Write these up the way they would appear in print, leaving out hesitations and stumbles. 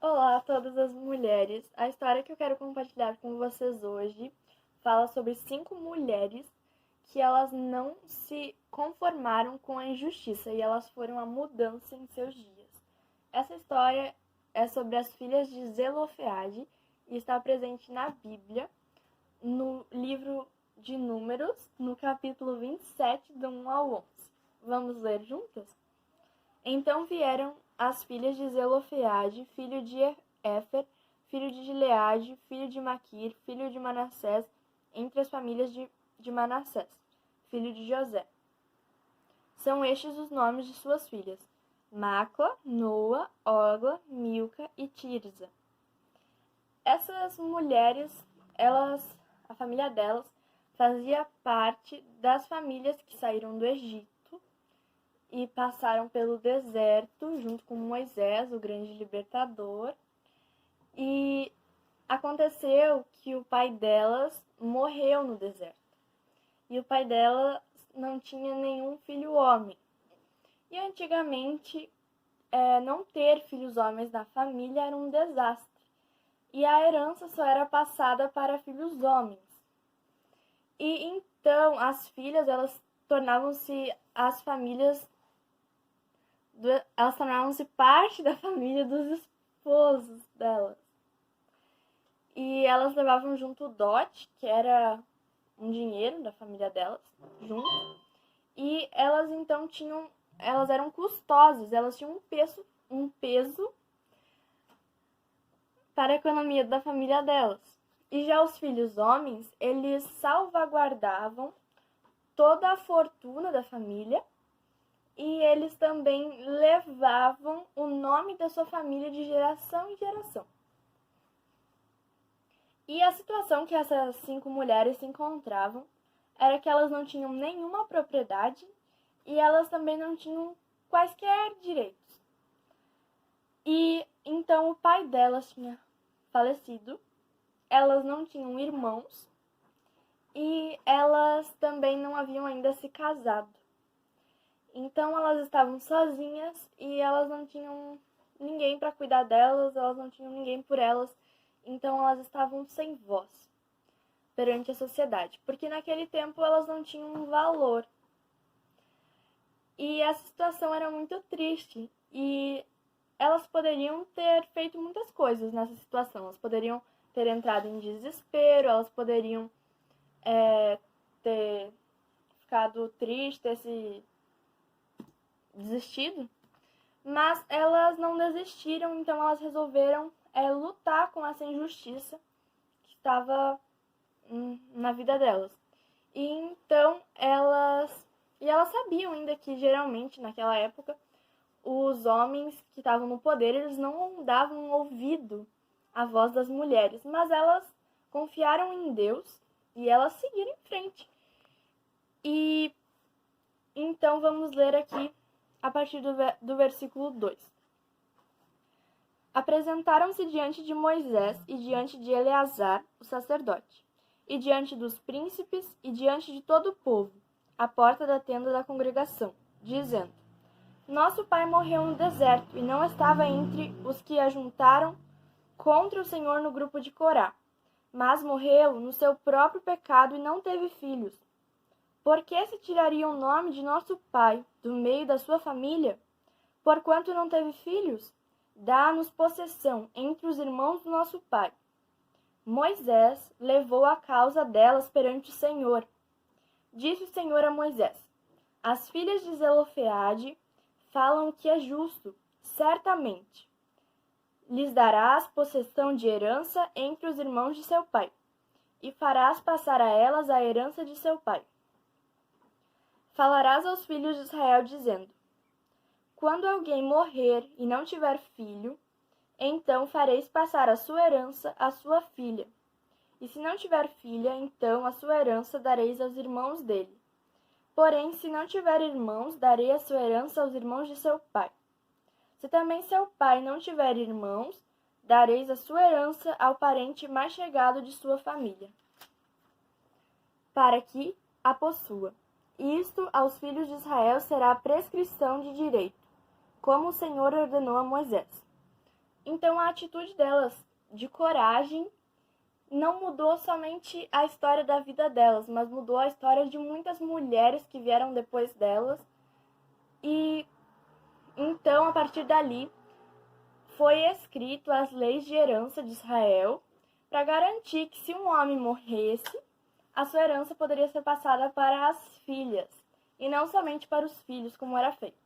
Olá a todas as mulheres. A história que eu quero compartilhar com vocês hoje fala sobre 5 mulheres que elas não se conformaram com a injustiça e elas foram a mudança em seus dias. Essa história é sobre as filhas de Zelofeade e está presente na Bíblia, no livro de Números, no capítulo 27, do 1 ao 11. Vamos ler juntas? Então vieram as filhas de Zelofeade, filho de Éfer, filho de Gileade, filho de Maquir, filho de Manassés, entre as famílias de Manassés, filho de José. São estes os nomes de suas filhas: Macla, Noa, Ogla, Milca e Tirza. Essas mulheres, a família delas, fazia parte das famílias que saíram do Egito e passaram pelo deserto junto com Moisés, o grande libertador. E aconteceu que o pai delas morreu no deserto. E o pai delas não tinha nenhum filho homem. E antigamente, não ter filhos homens na família era um desastre. E a herança só era passada para filhos homens. E então as filhas, elas tornavam-se parte da família dos esposos delas. E elas levavam junto o dote, que era um dinheiro da família delas, junto. E elas então elas eram custosas, elas tinham um peso para a economia da família delas. E já os filhos homens, eles salvaguardavam toda a fortuna da família e eles também levavam o nome da sua família de geração em geração. E a situação que essas 5 mulheres se encontravam era que elas não tinham nenhuma propriedade e elas também não tinham quaisquer direitos. E então o pai delas tinha falecido, elas não tinham irmãos e elas também não haviam ainda se casado. Então elas estavam sozinhas e elas não tinham ninguém para cuidar delas, elas não tinham ninguém por elas. Então elas estavam sem voz perante a sociedade, porque naquele tempo elas não tinham um valor. E essa situação era muito triste e elas poderiam ter feito muitas coisas nessa situação. Elas poderiam ter entrado em desespero, elas poderiam ter ficado tristes, ter se desistido, mas elas não desistiram, então elas resolveram lutar com essa injustiça que estava na vida delas. E então elas sabiam ainda que geralmente naquela época os homens que estavam no poder, eles não davam ouvido à voz das mulheres, mas elas confiaram em Deus e elas seguiram em frente. E então vamos ler aqui a partir do versículo 2. Apresentaram-se diante de Moisés e diante de Eleazar, o sacerdote, e diante dos príncipes e diante de todo o povo, à porta da tenda da congregação, dizendo: Nosso pai morreu no deserto e não estava entre os que ajuntaram contra o Senhor no grupo de Corá, mas morreu no seu próprio pecado e não teve filhos. Por que se tiraria o nome de nosso pai do meio da sua família? Porquanto não teve filhos, dá-nos possessão entre os irmãos do nosso pai. Moisés levou a causa delas perante o Senhor. Disse o Senhor a Moisés: As filhas de Zelofeade falam que é justo, certamente. Lhes darás possessão de herança entre os irmãos de seu pai, e farás passar a elas a herança de seu pai. Falarás aos filhos de Israel, dizendo: Quando alguém morrer e não tiver filho, então fareis passar a sua herança à sua filha. E se não tiver filha, então a sua herança dareis aos irmãos dele. Porém, se não tiver irmãos, darei a sua herança aos irmãos de seu pai. Se também seu pai não tiver irmãos, dareis a sua herança ao parente mais chegado de sua família, para que a possua. Isto aos filhos de Israel será prescrição de direito, como o Senhor ordenou a Moisés. Então a atitude delas de coragem não mudou somente a história da vida delas, mas mudou a história de muitas mulheres que vieram depois delas. E então, a partir dali, foi escrito as leis de herança de Israel para garantir que se um homem morresse, a sua herança poderia ser passada para as filhas e não somente para os filhos, como era feito.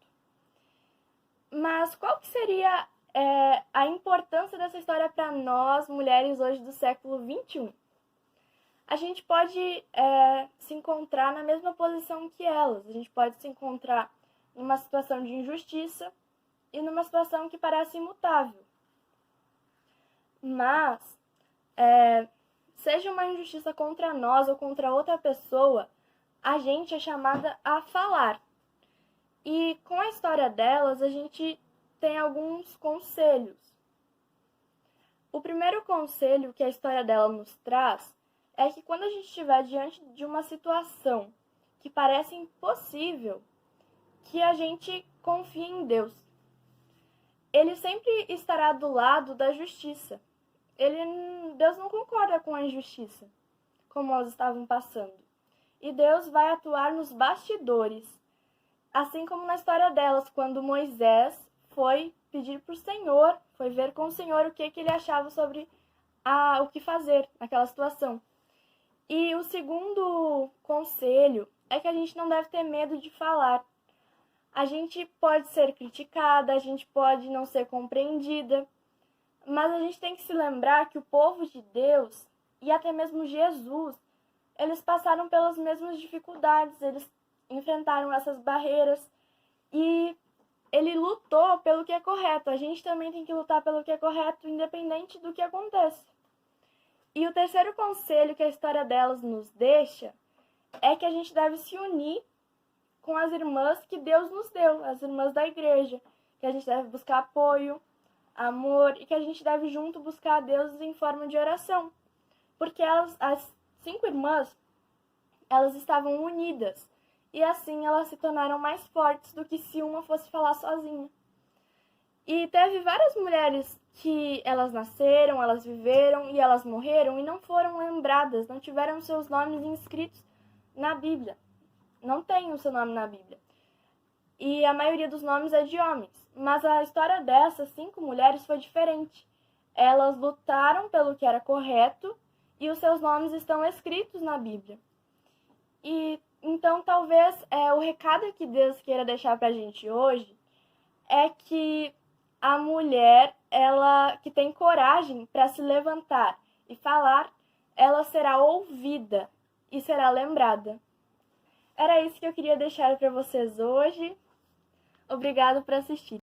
Mas qual que seria a importância dessa história para nós, mulheres hoje do século XXI? A gente pode se encontrar na mesma posição que elas. A gente pode se encontrar numa situação de injustiça e numa situação que parece imutável. Mas, seja uma injustiça contra nós ou contra outra pessoa, a gente é chamada a falar. E com a história delas, a gente tem alguns conselhos. O primeiro conselho que a história dela nos traz é que quando a gente estiver diante de uma situação que parece impossível, que a gente confie em Deus. Ele sempre estará do lado da justiça. Deus não concorda com a injustiça, como elas estavam passando. E Deus vai atuar nos bastidores. Assim como na história delas, quando Moisés foi pedir para o Senhor, foi ver com o Senhor o que ele achava sobre o que fazer naquela situação. E o segundo conselho é que a gente não deve ter medo de falar. A gente pode ser criticada, a gente pode não ser compreendida, mas a gente tem que se lembrar que o povo de Deus e até mesmo Jesus, eles passaram pelas mesmas dificuldades, eles enfrentaram essas barreiras e ele lutou pelo que é correto. A gente também tem que lutar pelo que é correto, independente do que aconteça. E o terceiro conselho que a história delas nos deixa é que a gente deve se unir com as irmãs que Deus nos deu, as irmãs da igreja, que a gente deve buscar apoio, amor e que a gente deve junto buscar a Deus em forma de oração. Porque as 5 irmãs, elas estavam unidas e assim elas se tornaram mais fortes do que se uma fosse falar sozinha. E teve várias mulheres que elas nasceram, elas viveram e elas morreram e não foram lembradas, não tiveram seus nomes inscritos na Bíblia. Não tem o seu nome na Bíblia. E a maioria dos nomes é de homens. Mas a história dessas 5 mulheres foi diferente. Elas lutaram pelo que era correto e os seus nomes estão escritos na Bíblia. E então talvez o recado que Deus queira deixar pra gente hoje é que a mulher, ela que tem coragem para se levantar e falar, ela será ouvida e será lembrada. Era isso que eu queria deixar para vocês hoje. Obrigado por assistir.